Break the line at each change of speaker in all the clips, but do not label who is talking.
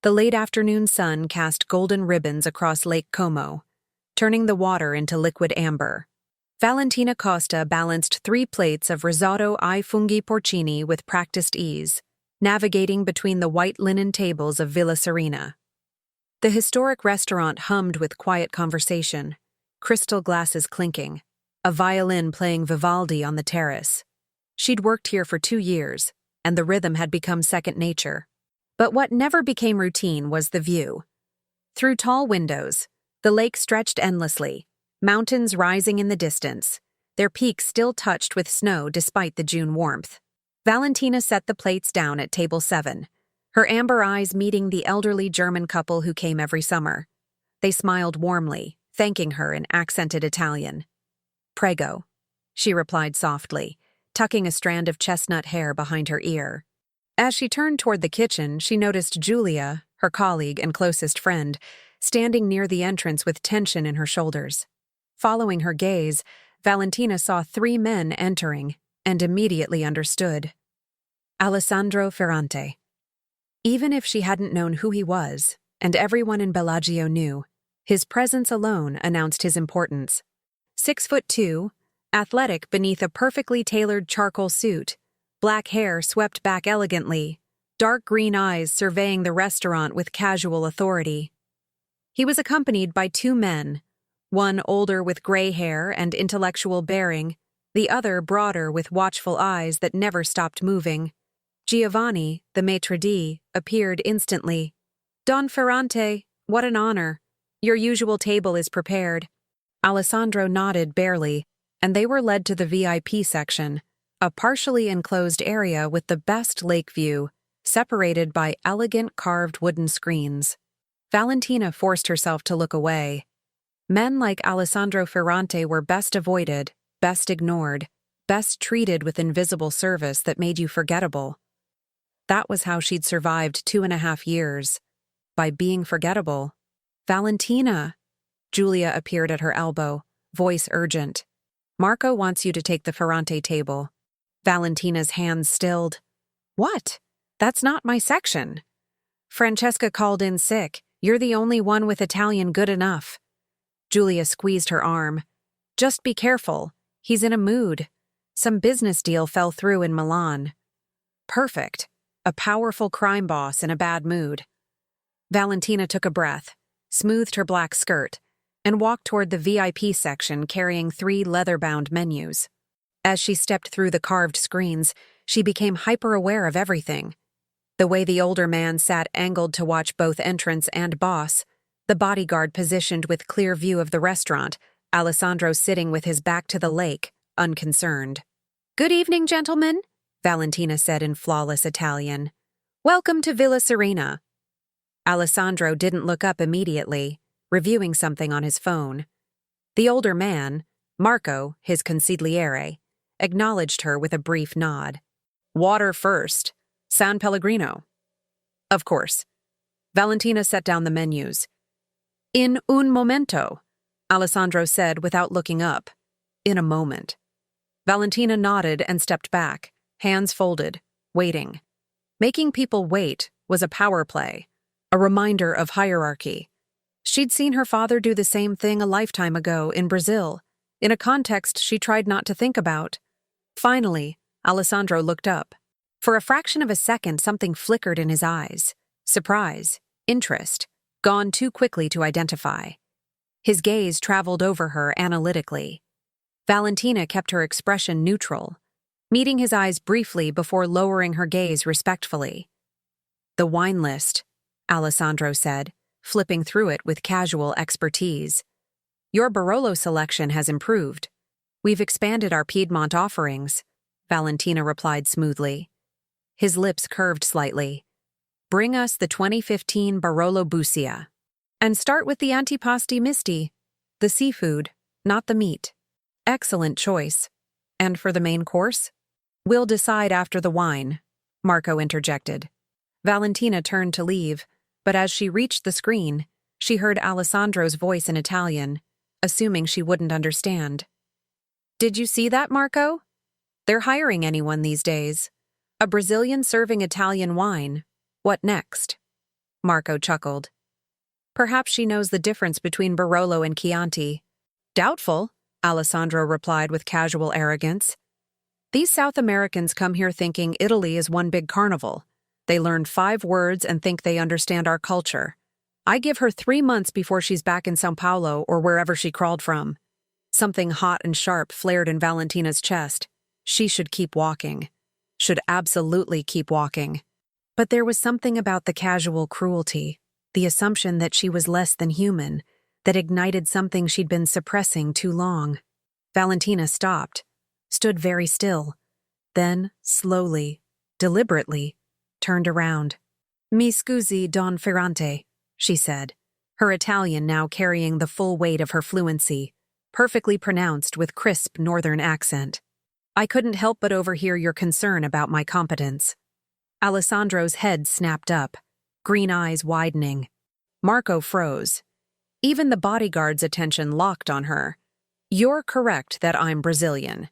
The late afternoon sun cast golden ribbons across Lake Como, turning the water into liquid amber. Valentina Costa balanced 3 plates of risotto ai funghi porcini with practiced ease, navigating between the white linen tables of Villa Serena. The historic restaurant hummed with quiet conversation, crystal glasses clinking, a violin playing Vivaldi on the terrace. She'd worked here for 2 years, and the rhythm had become second nature. But what never became routine was the view. Through tall windows, the lake stretched endlessly, mountains rising in the distance, their peaks still touched with snow despite the June warmth. Valentina set the plates down at table 7, her amber eyes meeting the elderly German couple who came every summer. They smiled warmly, thanking her in accented Italian. "Prego," she replied softly, tucking a strand of chestnut hair behind her ear. As she turned toward the kitchen, she noticed Giulia, her colleague and closest friend, standing near the entrance with tension in her shoulders. Following her gaze, Valentina saw 3 men entering and immediately understood. Alessandro Ferrante. Even if she hadn't known who he was, and everyone in Bellagio knew, his presence alone announced his importance. 6'2", athletic beneath a perfectly tailored charcoal suit, black hair swept back elegantly, dark green eyes surveying the restaurant with casual authority. He was accompanied by 2 men, one older with gray hair and intellectual bearing, the other broader with watchful eyes that never stopped moving. Giovanni, the maitre d', appeared instantly. "Don Ferrante, what an honor. Your usual table is prepared." Alessandro nodded barely, and they were led to the VIP section, a partially enclosed area with the best lake view, separated by elegant carved wooden screens. Valentina forced herself to look away. Men like Alessandro Ferrante were best avoided, best ignored, best treated with invisible service that made you forgettable. That was how she'd survived 2.5 years. By being forgettable. "Valentina!" Giulia appeared at her elbow, voice urgent. "Marco wants you to take the Ferrante table." Valentina's hands stilled. "What? That's not my section." "Francesca called in sick. You're the only one with Italian good enough." Giulia squeezed her arm. "Just be careful. He's in a mood. Some business deal fell through in Milan." Perfect. A powerful crime boss in a bad mood. Valentina took a breath, smoothed her black skirt, and walked toward the VIP section carrying 3 leather-bound menus. As she stepped through the carved screens, she became hyper-aware of everything. The way the older man sat angled to watch both entrance and boss, the bodyguard positioned with clear view of the restaurant, Alessandro sitting with his back to the lake, unconcerned. "Good evening, gentlemen," Valentina said in flawless Italian. "Welcome to Villa Serena." Alessandro didn't look up immediately, reviewing something on his phone. The older man, Marco, his consigliere, acknowledged her with a brief nod. "Water first. San Pellegrino." "Of course." Valentina set down the menus. "In un momento," Alessandro said without looking up. "In a moment." Valentina nodded and stepped back, hands folded, waiting. Making people wait was a power play, a reminder of hierarchy. She'd seen her father do the same thing a lifetime ago in Brazil, in a context she tried not to think about. Finally, Alessandro looked up. For a fraction of a second, something flickered in his eyes. Surprise, interest, gone too quickly to identify. His gaze traveled over her analytically. Valentina kept her expression neutral, meeting his eyes briefly before lowering her gaze respectfully. "The wine list," Alessandro said, flipping through it with casual expertise. "Your Barolo selection has improved. We've expanded our Piedmont offerings," Valentina replied smoothly. His lips curved slightly. "Bring us the 2015 Barolo Busia. And start with the antipasti misti, the seafood, not the meat." "Excellent choice. And for the main course?" "We'll decide after the wine," Marco interjected. Valentina turned to leave, but as she reached the screen, she heard Alessandro's voice in Italian, assuming she wouldn't understand. "Did you see that, Marco? They're hiring anyone these days. A Brazilian serving Italian wine. What next?" Marco chuckled. Perhaps she knows the difference between Barolo and Chianti. Doubtful, Alessandro replied with casual arrogance. These South Americans come here thinking Italy is one big carnival. They learn 5 words and think they understand our culture. I give her 3 months before she's back in São Paulo or wherever she crawled from. Something hot and sharp flared in Valentina's chest. She should keep walking. Should absolutely keep walking. But there was something about the casual cruelty, the assumption that she was less than human, that ignited something she'd been suppressing too long. Valentina stopped, stood very still, then, slowly, deliberately, turned around. Mi scusi, Don Ferrante, she said, her Italian now carrying the full weight of her fluency, perfectly pronounced with crisp northern accent. I couldn't help but overhear your concern about my competence. Alessandro's head snapped up, green eyes widening. Marco froze. Even the bodyguard's attention locked on her. You're correct that I'm Brazilian.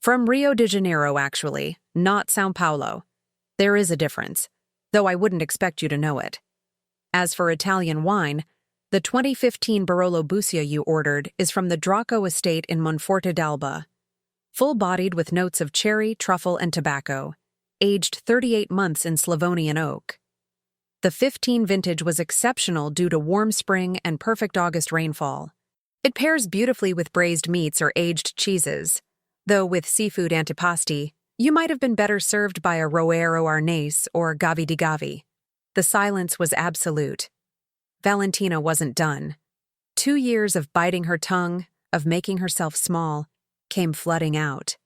From Rio de Janeiro, actually, not São Paulo. There is a difference, though I wouldn't expect you to know it. As for Italian wine, the 2015 Barolo Busia you ordered is from the Draco estate in Monforte d'Alba. Full-bodied with notes of cherry, truffle, and tobacco, aged 38 months in Slavonian oak. The 15 vintage was exceptional due to warm spring and perfect August rainfall. It pairs beautifully with braised meats or aged cheeses, though with seafood antipasti, you might have been better served by a Roero Arnese or Gavi di Gavi. The silence was absolute. Valentina wasn't done. 2 years of biting her tongue, of making herself small, came flooding out.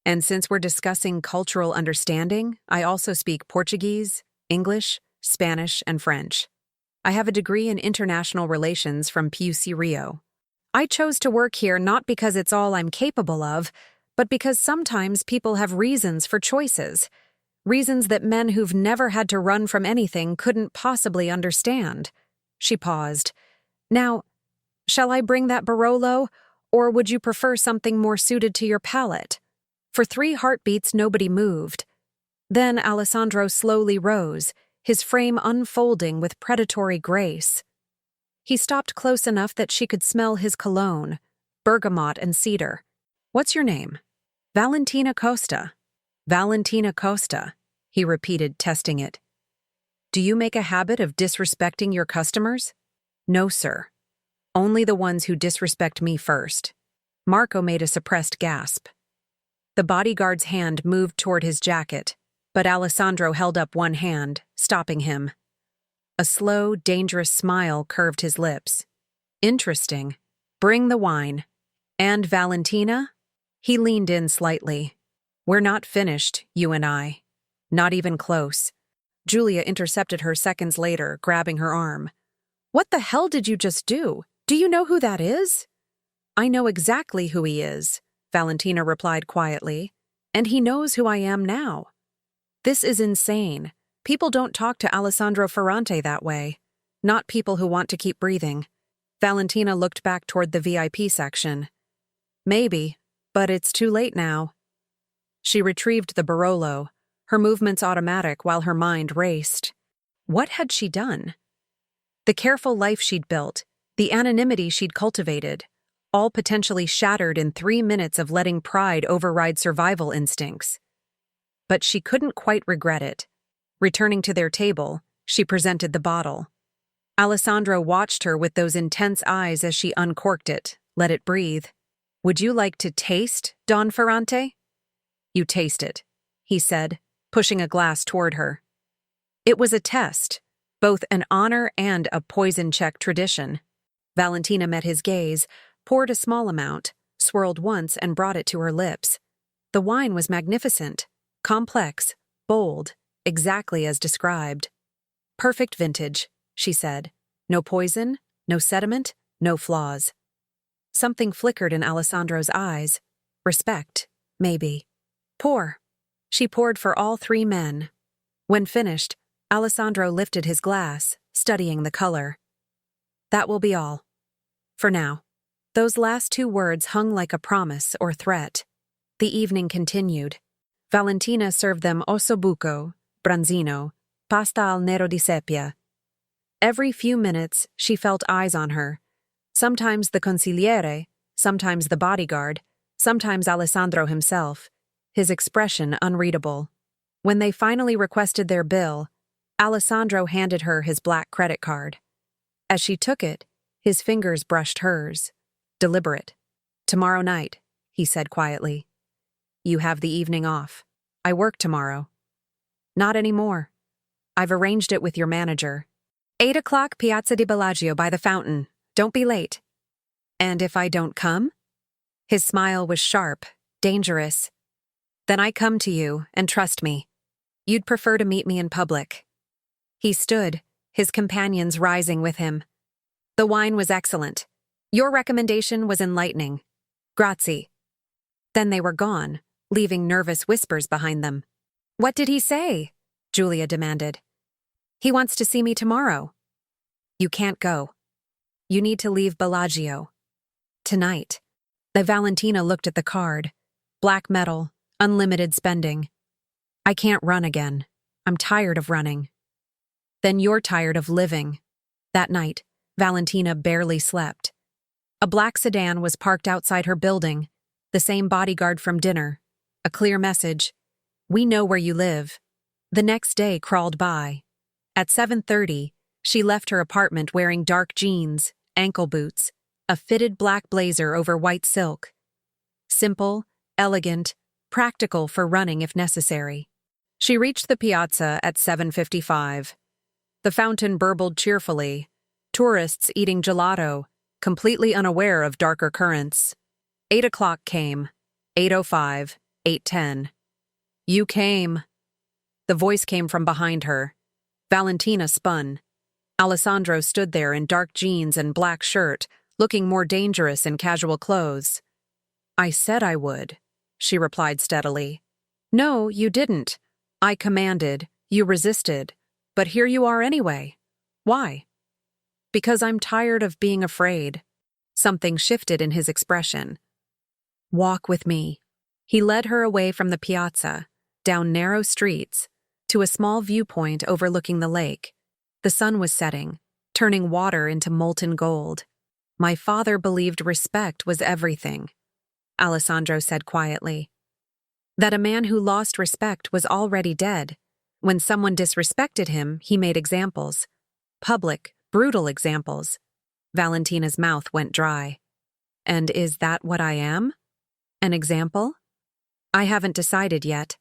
And since we're discussing cultural understanding, I also speak Portuguese, English, Spanish, and French. I have a degree in international relations from PUC Rio. I chose to work here not because it's all I'm capable of, but because sometimes people have reasons for choices. Reasons that men who've never had to run from anything couldn't possibly understand. She paused. Now, shall I bring that Barolo, or would you prefer something more suited to your palate? For 3 heartbeats, nobody moved. Then Alessandro slowly rose, his frame unfolding with predatory grace. He stopped close enough that she could smell his cologne, bergamot and cedar. What's your name? Valentina Costa. Valentina Costa, he repeated, testing it. Do you make a habit of disrespecting your customers? No, sir. Only the ones who disrespect me first. Marco made a suppressed gasp. The bodyguard's hand moved toward his jacket, but Alessandro held up one hand, stopping him. A slow, dangerous smile curved his lips. Interesting. Bring the wine. And Valentina? He leaned in slightly. We're not finished, you and I. Not even close. Julia intercepted her seconds later, grabbing her arm. What the hell did you just do? Do you know who that is? I know exactly who he is, Valentina replied quietly, and he knows who I am now. This is insane. People don't talk to Alessandro Ferrante that way. Not people who want to keep breathing. Valentina looked back toward the VIP section. Maybe, but it's too late now. She retrieved the Barolo, her movements automatic while her mind raced. What had she done? The careful life she'd built, the anonymity she'd cultivated, all potentially shattered in 3 minutes of letting pride override survival instincts. But she couldn't quite regret it. Returning to their table, she presented the bottle. Alessandro watched her with those intense eyes as she uncorked it, let it breathe. Would you like to taste, Don Ferrante? You taste it, he said, pushing a glass toward her. It was a test, both an honor and a poison-check tradition. Valentina met his gaze, poured a small amount, swirled once and brought it to her lips. The wine was magnificent, complex, bold, exactly as described. Perfect vintage, she said. No poison, no sediment, no flaws. Something flickered in Alessandro's eyes. Respect, maybe. Pour. She poured for all 3 men. When finished, Alessandro lifted his glass, studying the color. That will be all. For now. Those last 2 words hung like a promise or threat. The evening continued. Valentina served them ossobuco, branzino, pasta al nero di seppia. Every few minutes, she felt eyes on her. Sometimes the consigliere, sometimes the bodyguard, sometimes Alessandro himself, his expression unreadable. When they finally requested their bill, Alessandro handed her his black credit card. As she took it, his fingers brushed hers. Deliberate. "Tomorrow night," he said quietly. "You have the evening off. I work tomorrow." "Not anymore. I've arranged it with your manager. 8 o'clock, Piazza di Bellagio by the fountain. Don't be late." "And if I don't come?" His smile was sharp, dangerous. "Then I come to you, and trust me. You'd prefer to meet me in public." He stood, his companions rising with him. "The wine was excellent. Your recommendation was enlightening. Grazie." Then they were gone, leaving nervous whispers behind them. "What did he say?" Julia demanded. "He wants to see me tomorrow." "You can't go. You need to leave Bellagio. Tonight." Valentina looked at the card. Black metal, unlimited spending. "I can't run again. I'm tired of running." "Then you're tired of living." That night, Valentina barely slept. A black sedan was parked outside her building, the same bodyguard from dinner. A clear message: "We know where you live." The next day crawled by. At 7:30, she left her apartment wearing dark jeans, ankle boots, a fitted black blazer over white silk. Simple, elegant, practical for running if necessary. She reached the piazza at 7:55. The fountain burbled cheerfully, tourists eating gelato, completely unaware of darker currents. 8 o'clock came, 8:05, 8:10. "You came." The voice came from behind her. Valentina spun. Alessandro stood there in dark jeans and black shirt, looking more dangerous in casual clothes. "I said I would," she replied steadily. "No, you didn't. I commanded, you resisted, but here you are anyway. Why?" "Because I'm tired of being afraid." Something shifted in his expression. "Walk with me." He led her away from the piazza, down narrow streets, to a small viewpoint overlooking the lake. The sun was setting, turning water into molten gold. "My father believed respect was everything," Alessandro said quietly. That a man who lost respect was already dead. When someone disrespected him, he made examples. Public, brutal examples. Valentina's mouth went dry. "And is that what I am? An example?" "I haven't decided yet."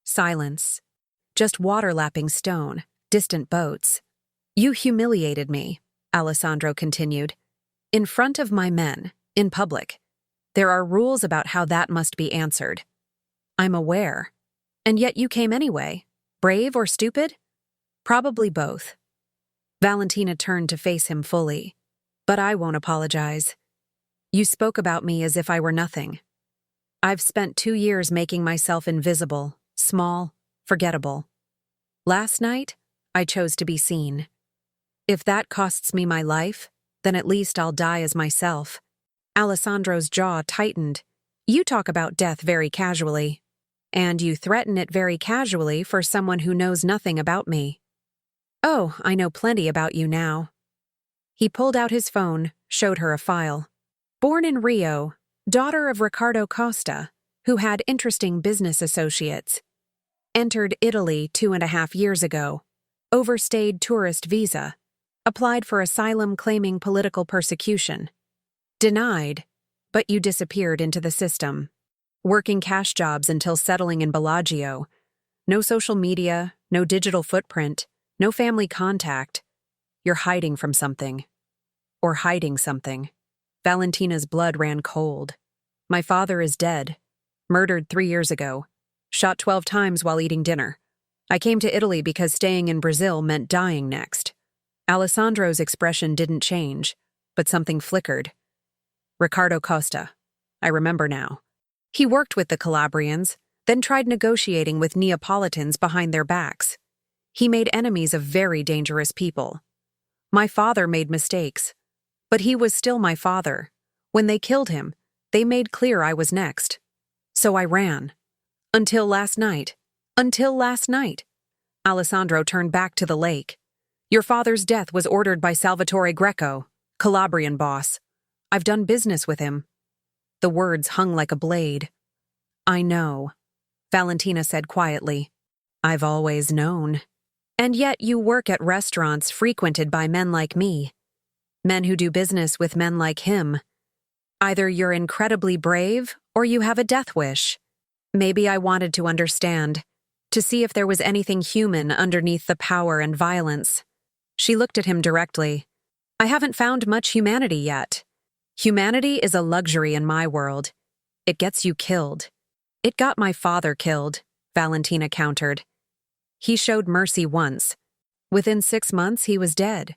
Silence. Just water lapping stone, distant boats. "You humiliated me," Alessandro continued. "In front of my men, in public. There are rules about how that must be answered." "I'm aware. And yet you came anyway. Brave or stupid?" "Probably both." Valentina turned to face him fully. "But I won't apologize. You spoke about me as if I were nothing. I've spent 2 years making myself invisible, small, forgettable. Last night, I chose to be seen. If that costs me my life, then at least I'll die as myself." Alessandro's jaw tightened. "You talk about death very casually. And you threaten it very casually for someone who knows nothing about me." "Oh, I know plenty about you now." He pulled out his phone, showed her a file. Born in Rio, daughter of Riccardo Costa, who had interesting business associates. Entered Italy 2.5 years ago. Overstayed tourist visa. Applied for asylum claiming political persecution. Denied, but you disappeared into the system. Working cash jobs until settling in Bellagio. No social media, no digital footprint, no family contact. You're hiding from something. Or hiding something. Valentina's blood ran cold. "My father is dead. Murdered 3 years ago. Shot 12 times while eating dinner. I came to Italy because staying in Brazil meant dying next." Alessandro's expression didn't change, but something flickered. "Riccardo Costa. I remember now. He worked with the Calabrians, then tried negotiating with Neapolitans behind their backs. He made enemies of very dangerous people. My father made mistakes, but he was still my father. When they killed him, they made clear I was next. So I ran. Until last night. Until last night." Alessandro turned back to the lake. Your father's death was ordered by Salvatore Greco, Calabrian boss. I've done business with him. The words hung like a blade. I know, Valentina said quietly. I've always known. And yet you work at restaurants frequented by men like me. Men who do business with men like him. Either you're incredibly brave or you have a death wish. Maybe I wanted to understand, to see if there was anything human underneath the power and violence. She looked at him directly. I haven't found much humanity yet. Humanity is a luxury in my world. It gets you killed. It got my father killed, Valentina countered. He showed mercy once. Within 6 months, he was dead.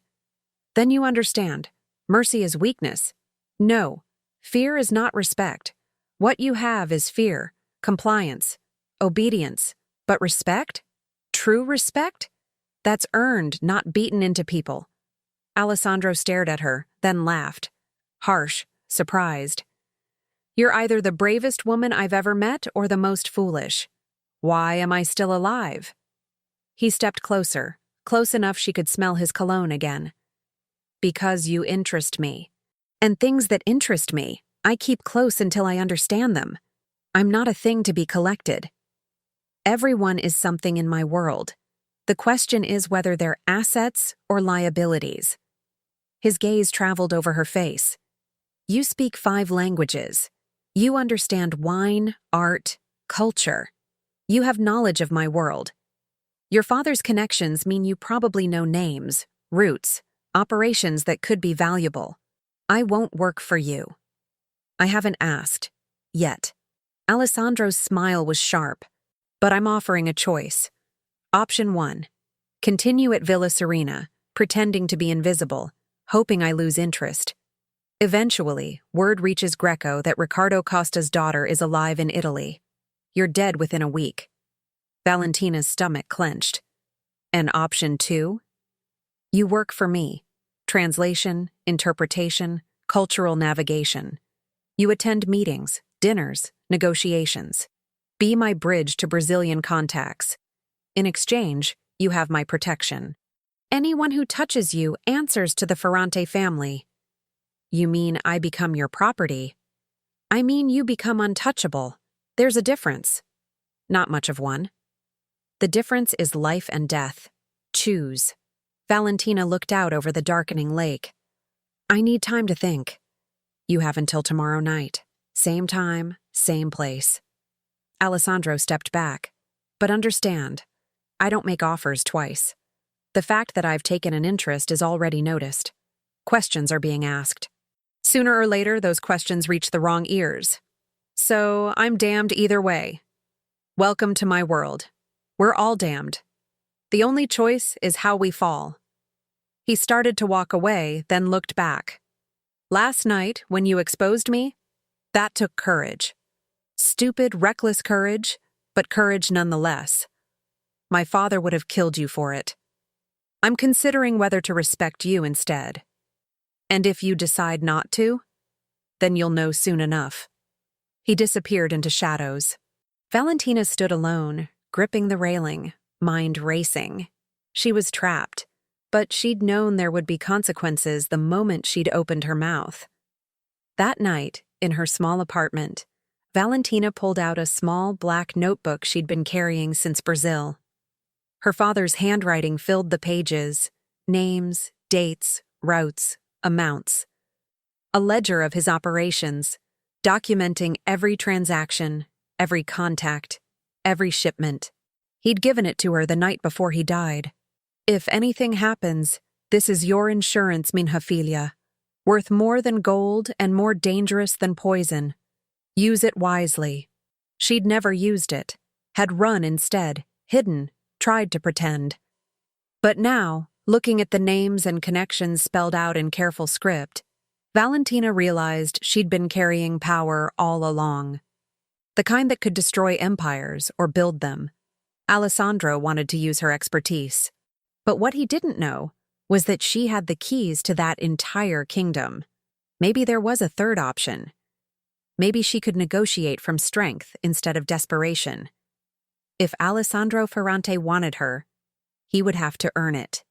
Then you understand. Mercy is weakness. No, fear is not respect. What you have is fear, compliance, obedience. But respect? True respect? That's earned, not beaten into people. Alessandro stared at her, then laughed. Harsh, surprised. You're either the bravest woman I've ever met or the most foolish. Why am I still alive? He stepped closer, close enough she could smell his cologne again. Because you interest me. And things that interest me, I keep close until I understand them. I'm not a thing to be collected. Everyone is something in my world. The question is whether they're assets or liabilities. His gaze traveled over her face. You speak 5 languages. You understand wine, art, culture. You have knowledge of my world. Your father's connections mean you probably know names, routes, operations that could be valuable. I won't work for you. I haven't asked. Yet. Alessandro's smile was sharp. But I'm offering a choice. Option 1. Continue at Villa Serena, pretending to be invisible, hoping I lose interest. Eventually, word reaches Greco that Riccardo Costa's daughter is alive in Italy. You're dead within a week. Valentina's stomach clenched. And option 2? You work for me. Translation, interpretation, cultural navigation. You attend meetings, dinners, negotiations. Be my bridge to Brazilian contacts. In exchange, you have my protection. Anyone who touches you answers to the Ferrante family. You mean I become your property? I mean you become untouchable. There's a difference. Not much of one. The difference is life and death. Choose. Valentina looked out over the darkening lake. I need time to think. You have until tomorrow night. Same time, same place. Alessandro stepped back. But understand, I don't make offers twice. The fact that I've taken an interest is already noticed. Questions are being asked. Sooner or later, those questions reach the wrong ears. So I'm damned either way. Welcome to my world. We're all damned. The only choice is how we fall. He started to walk away, then looked back. Last night, when you exposed me, that took courage. Stupid, reckless courage, but courage nonetheless. My father would have killed you for it. I'm considering whether to respect you instead. And if you decide not to, then you'll know soon enough. He disappeared into shadows. Valentina stood alone, gripping the railing, mind racing. She was trapped, but she'd known there would be consequences the moment she'd opened her mouth. That night, in her small apartment, Valentina pulled out a small black notebook she'd been carrying since Brazil. Her father's handwriting filled the pages, names, dates, routes, amounts. A ledger of his operations, documenting every transaction, every contact, every shipment. He'd given it to her the night before he died. If anything happens, this is your insurance, minha filha. Worth more than gold and more dangerous than poison. Use it wisely. She'd never used it, had run instead, hidden, tried to pretend. But now, looking at the names and connections spelled out in careful script, Valentina realized she'd been carrying power all along. The kind that could destroy empires or build them. Alessandro wanted to use her expertise. But what he didn't know was that she had the keys to that entire kingdom. Maybe there was a third option. Maybe she could negotiate from strength instead of desperation. If Alessandro Ferrante wanted her, he would have to earn it.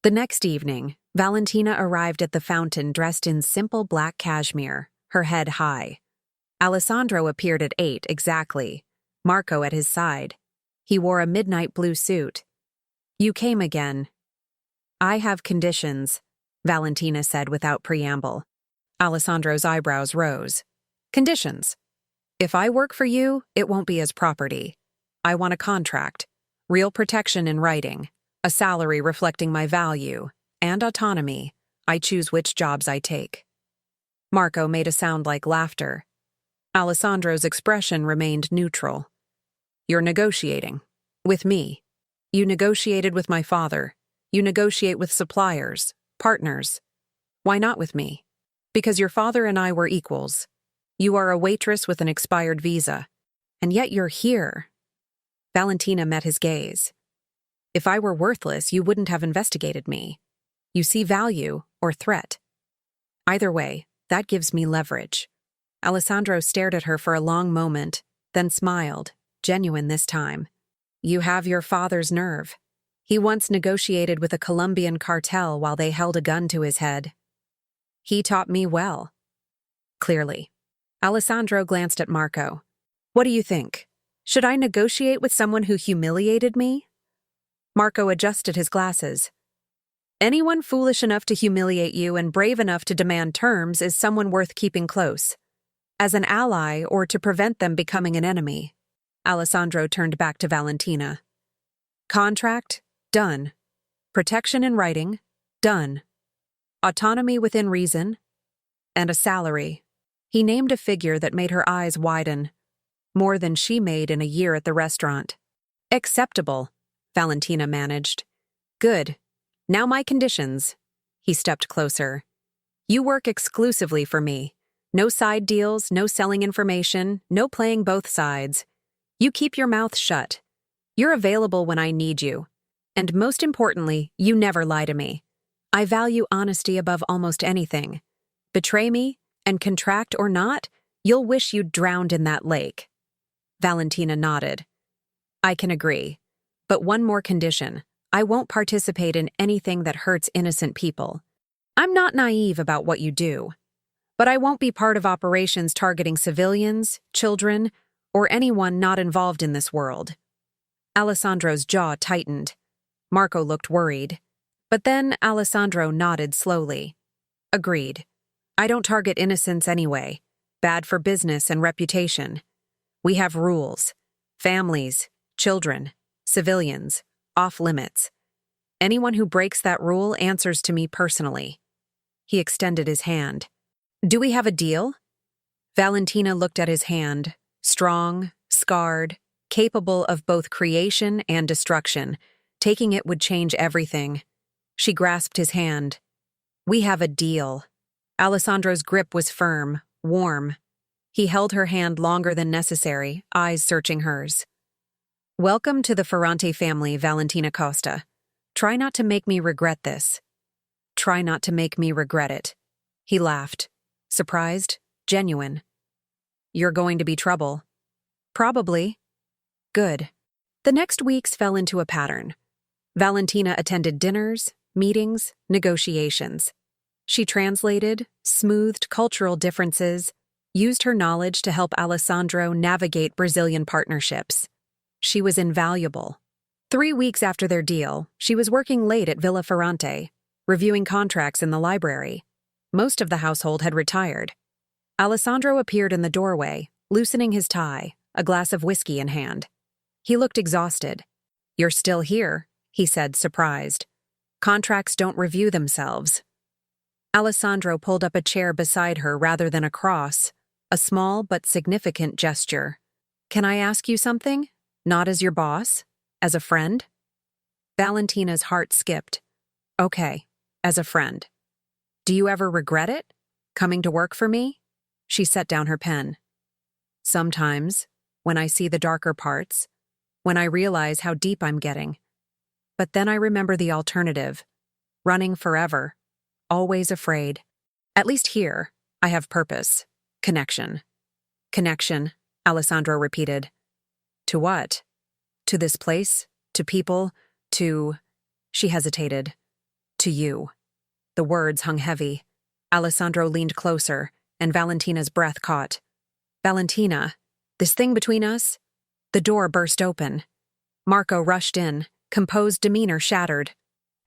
The next evening, Valentina arrived at the fountain dressed in simple black cashmere, her head high. Alessandro appeared at 8 exactly, Marco at his side. He wore a midnight blue suit. "You came again." "I have conditions," Valentina said without preamble. Alessandro's eyebrows rose. "Conditions? If I work for you, it won't be as property. I want a contract, real protection in writing, a salary reflecting my value, and autonomy. I choose which jobs I take." Marco made a sound like laughter. Alessandro's expression remained neutral. "You're negotiating. With me. You negotiated with my father. You negotiate with suppliers, partners. Why not with me? Because your father and I were equals. You are a waitress with an expired visa. And yet you're here." Valentina met his gaze. "If I were worthless, you wouldn't have investigated me. You see value or threat. Either way, that gives me leverage." Alessandro stared at her for a long moment, then smiled, genuine this time. "You have your father's nerve. He once negotiated with a Colombian cartel while they held a gun to his head. He taught me well." Clearly. Alessandro glanced at Marco. "What do you think? Should I negotiate with someone who humiliated me?" Marco adjusted his glasses. "Anyone foolish enough to humiliate you and brave enough to demand terms is someone worth keeping close. As an ally or to prevent them becoming an enemy." Alessandro turned back to Valentina. "Contract? Done. Protection in writing? Done. Autonomy within reason? And a salary." He named a figure that made her eyes widen. More than she made in a year at the restaurant. "Acceptable," Valentina managed. "Good. Now my conditions." He stepped closer. "You work exclusively for me. No side deals, no selling information, no playing both sides. You keep your mouth shut. You're available when I need you. And most importantly, you never lie to me. I value honesty above almost anything. Betray me, and contract or not, you'll wish you'd drowned in that lake." Valentina nodded. "I can agree. But one more condition. I won't participate in anything that hurts innocent people. I'm not naive about what you do. But I won't be part of operations targeting civilians, children, or anyone not involved in this world." Alessandro's jaw tightened. Marco looked worried. But then Alessandro nodded slowly. "Agreed. I don't target innocents anyway. Bad for business and reputation. We have rules. Families, children, civilians, off limits. Anyone who breaks that rule answers to me personally." He extended his hand. "Do we have a deal?" Valentina looked at his hand, strong, scarred, capable of both creation and destruction. Taking it would change everything. She grasped his hand. "We have a deal." Alessandro's grip was firm, warm. He held her hand longer than necessary, eyes searching hers. "Welcome to the Ferrante family, Valentina Costa. Try not to make me regret this." "Try not to make me regret it." He laughed. Surprised, genuine. "You're going to be trouble." "Probably." "Good." The next weeks fell into a pattern. Valentina attended dinners, meetings, negotiations. She translated, smoothed cultural differences, used her knowledge to help Alessandro navigate Brazilian partnerships. She was invaluable. 3 weeks after their deal, she was working late at Villa Ferrante, reviewing contracts in the library. Most of the household had retired. Alessandro appeared in the doorway, loosening his tie, a glass of whiskey in hand. He looked exhausted. "You're still here," he said, surprised. "Contracts don't review themselves." Alessandro pulled up a chair beside her rather than across, a small but significant gesture. "Can I ask you something? Not as your boss? As a friend?" Valentina's heart skipped. "Okay, as a friend. Do you ever regret it? Coming to work for me?" She set down her pen. "Sometimes, when I see the darker parts, when I realize how deep I'm getting. But then I remember the alternative. Running forever. Always afraid. At least here, I have purpose. Connection." "Connection," Alessandro repeated. "To what? To this place? To people? To—" She hesitated. To you. The words hung heavy. Alessandro leaned closer, and Valentina's breath caught. Valentina, this thing between us? The door burst open. Marco rushed in, composed demeanor shattered.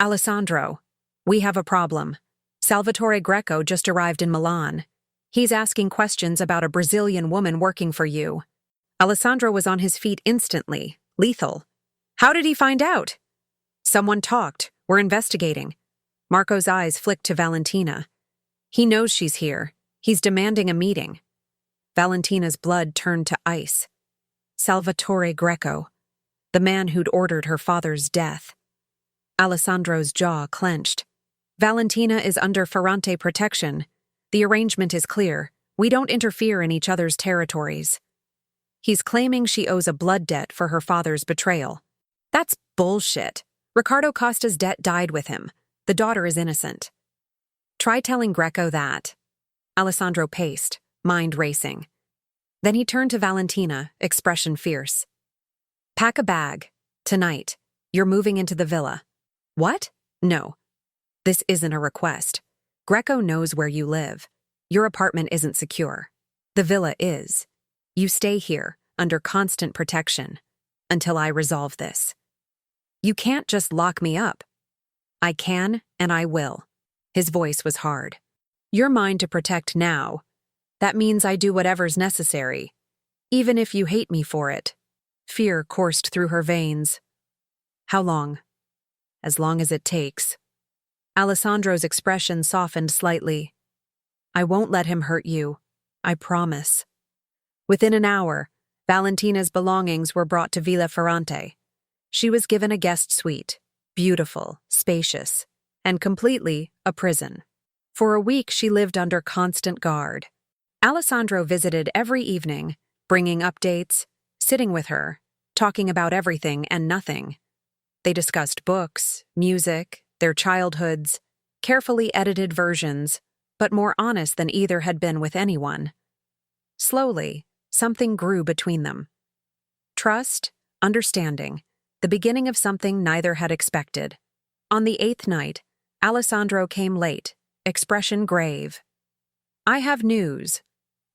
Alessandro, we have a problem. Salvatore Greco just arrived in Milan. He's asking questions about a Brazilian woman working for you. Alessandro was on his feet instantly, lethal. How did he find out? Someone talked. We're investigating. Marco's eyes flicked to Valentina. He knows she's here. He's demanding a meeting. Valentina's blood turned to ice. Salvatore Greco, the man who'd ordered her father's death. Alessandro's jaw clenched. Valentina is under Ferrante protection. The arrangement is clear. We don't interfere in each other's territories. He's claiming she owes a blood debt for her father's betrayal. That's bullshit. Ricardo Costa's debt died with him. The daughter is innocent. Try telling Greco that. Alessandro paced, mind racing. Then he turned to Valentina, expression fierce. Pack a bag. Tonight. You're moving into the villa. What? No. This isn't a request. Greco knows where you live. Your apartment isn't secure. The villa is. You stay here, under constant protection, until I resolve this. You can't just lock me up. I can, and I will. His voice was hard. You're mine to protect now. That means I do whatever's necessary, even if you hate me for it. Fear coursed through her veins. How long? As long as it takes. Alessandro's expression softened slightly. I won't let him hurt you. I promise. Within an hour, Valentina's belongings were brought to Villa Ferrante. She was given a guest suite, beautiful, spacious, and completely a prison. For a week, she lived under constant guard. Alessandro visited every evening, bringing updates, sitting with her, talking about everything and nothing. They discussed books, music, their childhoods, carefully edited versions, but more honest than either had been with anyone. Slowly, something grew between them. Trust, understanding, the beginning of something neither had expected. On the 8th night, Alessandro came late, expression grave. I have news.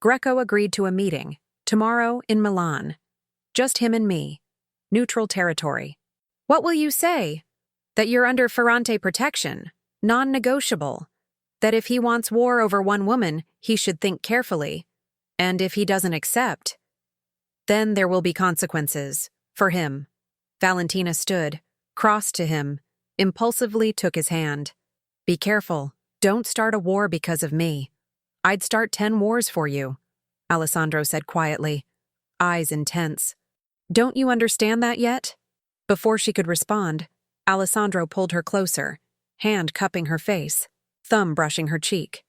Greco agreed to a meeting, tomorrow in Milan. Just him and me. Neutral territory. What will you say? That you're under Ferrante protection, non-negotiable. That if he wants war over one woman, he should think carefully. And if he doesn't accept, then there will be consequences. For him. Valentina stood, crossed to him, impulsively took his hand. Be careful. Don't start a war because of me. I'd start 10 wars for you, Alessandro said quietly, eyes intense. Don't you understand that yet? Before she could respond, Alessandro pulled her closer, hand cupping her face, thumb brushing her cheek.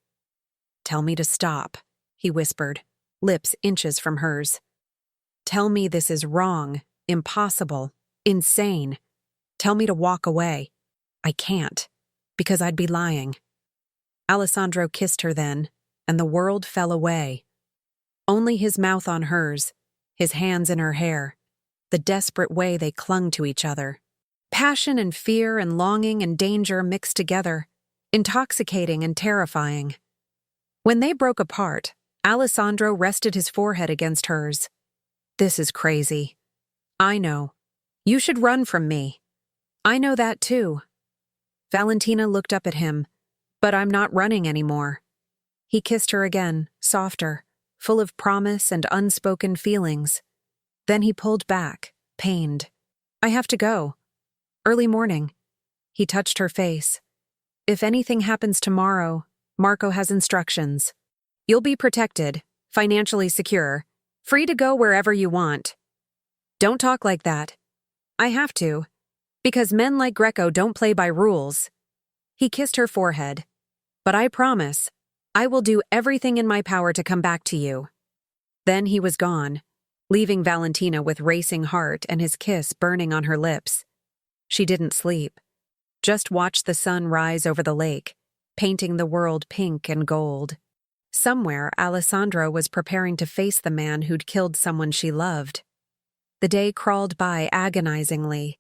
Tell me to stop, he whispered, lips inches from hers. Tell me this is wrong, impossible, insane. Tell me to walk away. I can't, because I'd be lying. Alessandro kissed her then, and the world fell away. Only his mouth on hers, his hands in her hair, the desperate way they clung to each other. Passion and fear and longing and danger mixed together, intoxicating and terrifying. When they broke apart, Alessandro rested his forehead against hers. This is crazy. I know. You should run from me. I know that too. Valentina looked up at him, but I'm not running anymore. He kissed her again, softer, full of promise and unspoken feelings. Then he pulled back, pained. I have to go. Early morning. He touched her face. If anything happens tomorrow, Marco has instructions. You'll be protected, financially secure, free to go wherever you want. Don't talk like that. I have to, because men like Greco don't play by rules. He kissed her forehead. But I promise, I will do everything in my power to come back to you. Then he was gone, leaving Valentina with racing heart and his kiss burning on her lips. She didn't sleep, just watched the sun rise over the lake, painting the world pink and gold. Somewhere, Alessandro was preparing to face the man who'd killed someone she loved. The day crawled by agonizingly.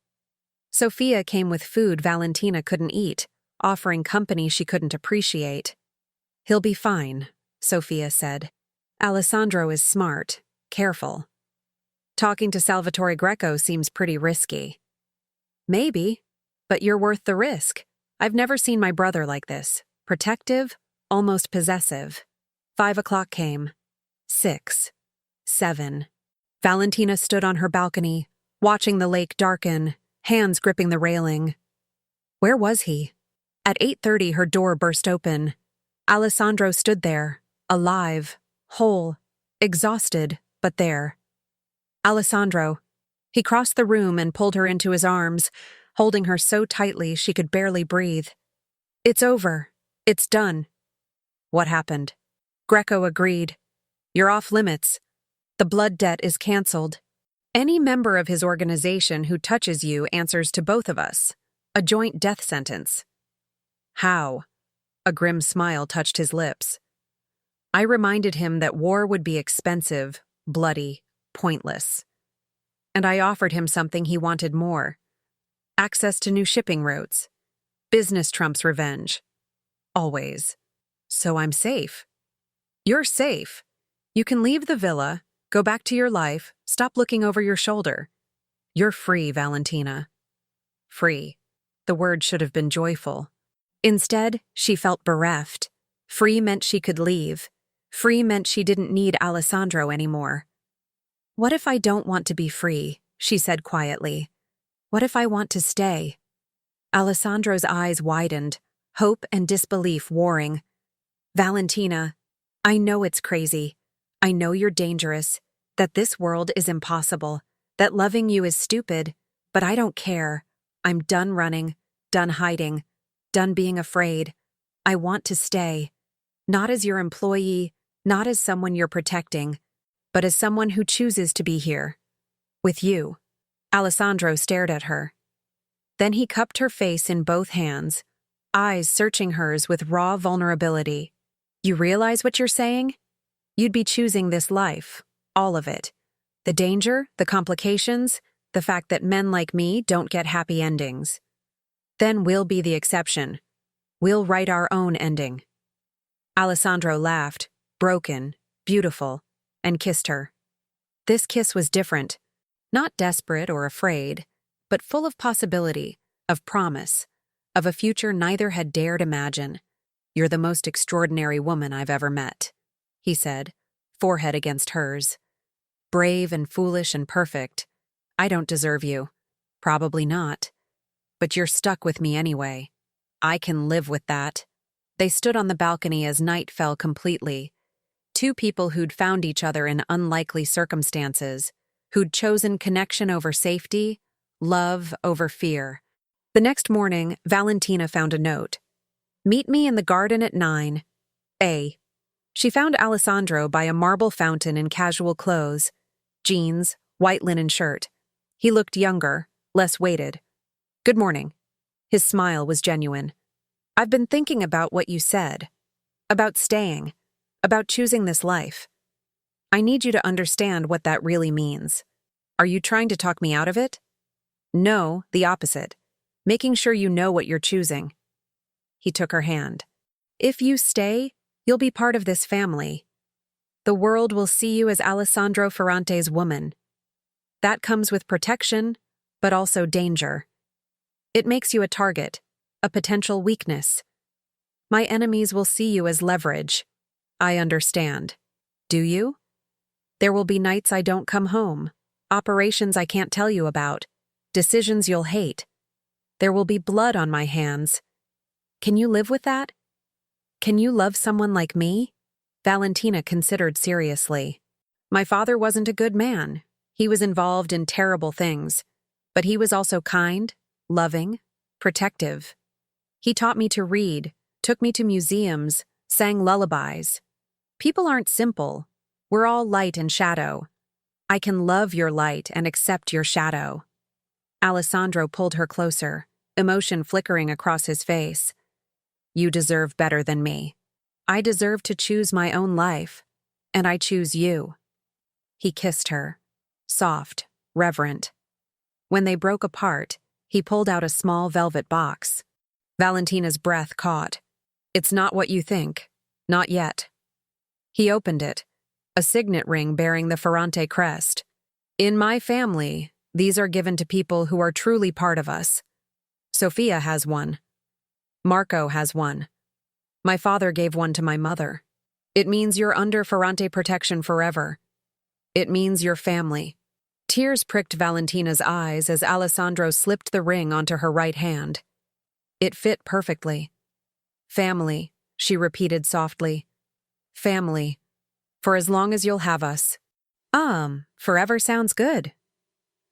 Sophia came with food Valentina couldn't eat, offering company she couldn't appreciate. "He'll be fine," Sophia said. "Alessandro is smart, careful. Talking to Salvatore Greco seems pretty risky." "Maybe, but you're worth the risk. I've never seen my brother like this. Protective, almost possessive." 5 o'clock came. 6. 7. Valentina stood on her balcony, watching the lake darken, hands gripping the railing. Where was he? At 8:30, her door burst open. Alessandro stood there, alive, whole, exhausted, but there. "Alessandro." He crossed the room and pulled her into his arms, holding her so tightly she could barely breathe. "It's over. It's done." "What happened?" Greco agreed. "You're off limits. The blood debt is canceled. Any member of his organization who touches you answers to both of us. A joint death sentence." "How?" A grim smile touched his lips. I reminded him that war would be expensive, bloody, pointless. And I offered him something he wanted more. Access to new shipping routes. Business trumps revenge. Always. So I'm safe. You're safe. You can leave the villa, go back to your life, stop looking over your shoulder. You're free, Valentina. Free. The word should have been joyful. Instead, she felt bereft. Free meant she could leave. Free meant she didn't need Alessandro anymore. "What if I don't want to be free?" she said quietly. "What if I want to stay?" Alessandro's eyes widened, hope and disbelief warring. "Valentina, I know it's crazy. I know you're dangerous, that this world is impossible, that loving you is stupid, but I don't care. I'm done running, done hiding, done being afraid. I want to stay. Not as your employee, not as someone you're protecting, but as someone who chooses to be here. With you." Alessandro stared at her. Then he cupped her face in both hands, eyes searching hers with raw vulnerability. "You realize what you're saying? You'd be choosing this life, all of it. The danger, the complications, the fact that men like me don't get happy endings. Then we'll be the exception. We'll write our own ending." Alessandro laughed, broken, beautiful, and kissed her. This kiss was different, not desperate or afraid, but full of possibility, of promise, of a future neither had dared imagine. "You're the most extraordinary woman I've ever met," he said, forehead against hers. "Brave and foolish and perfect. I don't deserve you. Probably not. But you're stuck with me anyway. I can live with that." They stood on the balcony as night fell completely. Two people who'd found each other in unlikely circumstances, who'd chosen connection over safety, love over fear. The next morning, Valentina found a note. "Meet me in the garden at 9. A." She found Alessandro by a marble fountain in casual clothes, jeans, white linen shirt. He looked younger, less weighted. "Good morning." His smile was genuine. "I've been thinking about what you said. About staying. About choosing this life. I need you to understand what that really means. Are you trying to talk me out of it?" "No, the opposite. Making sure you know what you're choosing." He took her hand. "If you stay, you'll be part of this family. The world will see you as Alessandro Ferrante's woman. That comes with protection, but also danger. It makes you a target, a potential weakness. My enemies will see you as leverage. I understand. Do you? There will be nights I don't come home, operations I can't tell you about, decisions you'll hate. There will be blood on my hands. Can you live with that? Can you love someone like me?" Valentina considered seriously. "My father wasn't a good man. He was involved in terrible things. But he was also kind, loving, protective. He taught me to read, took me to museums, sang lullabies. People aren't simple. We're all light and shadow. I can love your light and accept your shadow." Alessandro pulled her closer, emotion flickering across his face. "You deserve better than me. I deserve to choose my own life, and I choose you." He kissed her, soft, reverent. When they broke apart, he pulled out a small velvet box. Valentina's breath caught. It's not what you think. Not yet. He opened it. A signet ring bearing the Ferrante crest. In my family, these are given to people who are truly part of us. Sophia has one. Marco has one. My father gave one to my mother. It means you're under Ferrante protection forever. It means your family. Tears pricked Valentina's eyes as Alessandro slipped the ring onto her right hand. It fit perfectly. Family, she repeated softly. Family. For as long as you'll have us. Forever sounds good.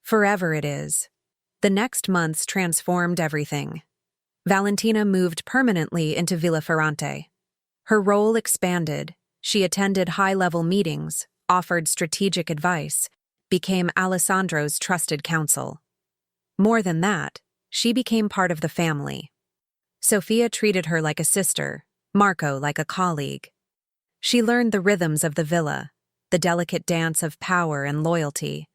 Forever it is. The next months transformed everything. Valentina moved permanently into Villa Ferrante. Her role expanded. She attended high-level meetings, offered strategic advice, became Alessandro's trusted counsel. More than that, she became part of the family. Sophia treated her like a sister, Marco like a colleague. She learned the rhythms of the villa, the delicate dance of power and loyalty.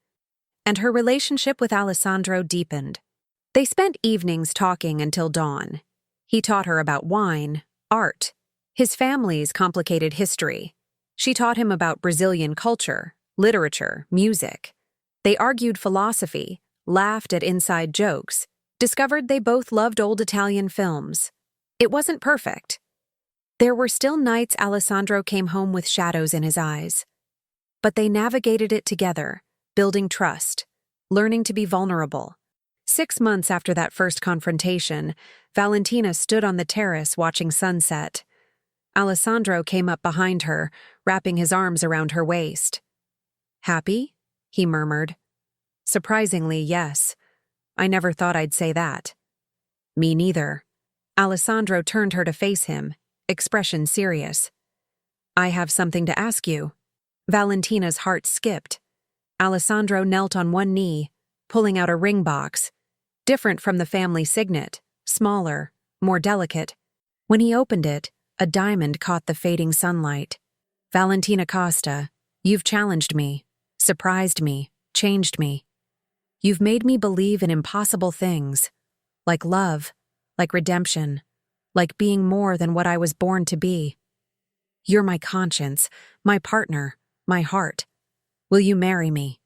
And her relationship with Alessandro deepened. They spent evenings talking until dawn. He taught her about wine, art, his family's complicated history. She taught him about Brazilian culture, literature, music. They argued philosophy, laughed at inside jokes, discovered they both loved old Italian films. It wasn't perfect. There were still nights Alessandro came home with shadows in his eyes. But they navigated it together, building trust, learning to be vulnerable. 6 months after that first confrontation, Valentina stood on the terrace watching sunset. Alessandro came up behind her, wrapping his arms around her waist. Happy? He murmured. Surprisingly, yes. I never thought I'd say that. Me neither. Alessandro turned her to face him, expression serious. I have something to ask you. Valentina's heart skipped. Alessandro knelt on one knee, pulling out a ring box, different from the family signet, smaller, more delicate. When he opened it, a diamond caught the fading sunlight. Valentina Costa, you've challenged me, surprised me, changed me. You've made me believe in impossible things, like love, like redemption, like being more than what I was born to be. You're my conscience, my partner, my heart. Will you marry me?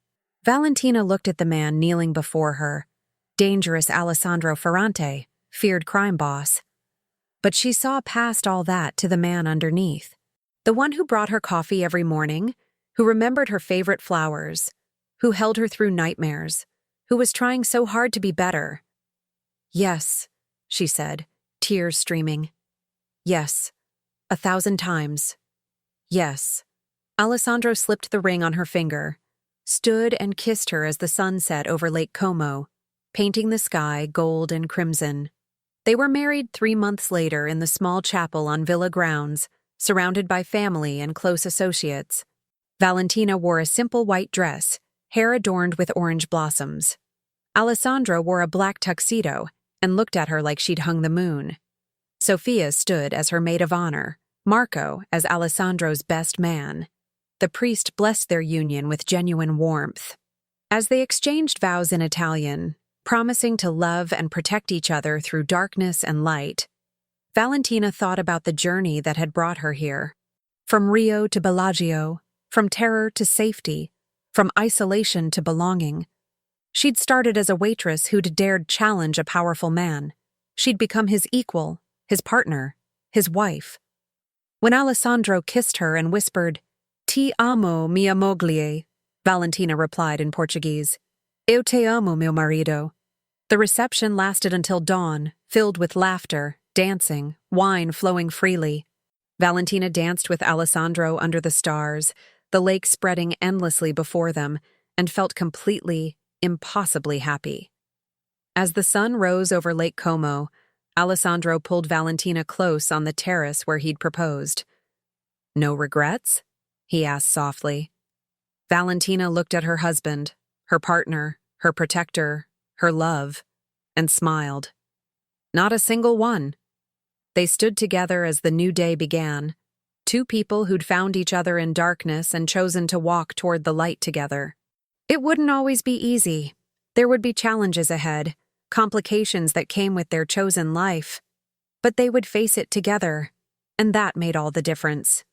Valentina looked at the man kneeling before her, dangerous Alessandro Ferrante, feared crime boss. But she saw past all that to the man underneath, the one who brought her coffee every morning, who remembered her favorite flowers, who held her through nightmares, who was trying so hard to be better. Yes, she said, tears streaming. Yes, 1,000 times. Yes. Alessandro slipped the ring on her finger, stood and kissed her as the sun set over Lake Como, painting the sky gold and crimson. They were married 3 months later in the small chapel on villa grounds, surrounded by family and close associates. Valentina wore a simple white dress, hair adorned with orange blossoms. Alessandro wore a black tuxedo and looked at her like she'd hung the moon. Sophia stood as her maid of honor, Marco as Alessandro's best man. The priest blessed their union with genuine warmth. As they exchanged vows in Italian, promising to love and protect each other through darkness and light, Valentina thought about the journey that had brought her here. From Rio to Bellagio, from terror to safety, from isolation to belonging. She'd started as a waitress who'd dared challenge a powerful man. She'd become his equal, his partner, his wife. When Alessandro kissed her and whispered, "Ti amo, mia moglie," Valentina replied in Portuguese, "Eu te amo, meu marido." The reception lasted until dawn, filled with laughter, dancing, wine flowing freely. Valentina danced with Alessandro under the stars, the lake spreading endlessly before them, and felt completely, impossibly happy. As the sun rose over Lake Como, Alessandro pulled Valentina close on the terrace where he'd proposed. "No regrets?" he asked softly. Valentina looked at her husband, her partner, her protector, her love, and smiled. Not a single one. They stood together as the new day began, two people who'd found each other in darkness and chosen to walk toward the light together. It wouldn't always be easy. There would be challenges ahead, complications that came with their chosen life. But they would face it together, and that made all the difference.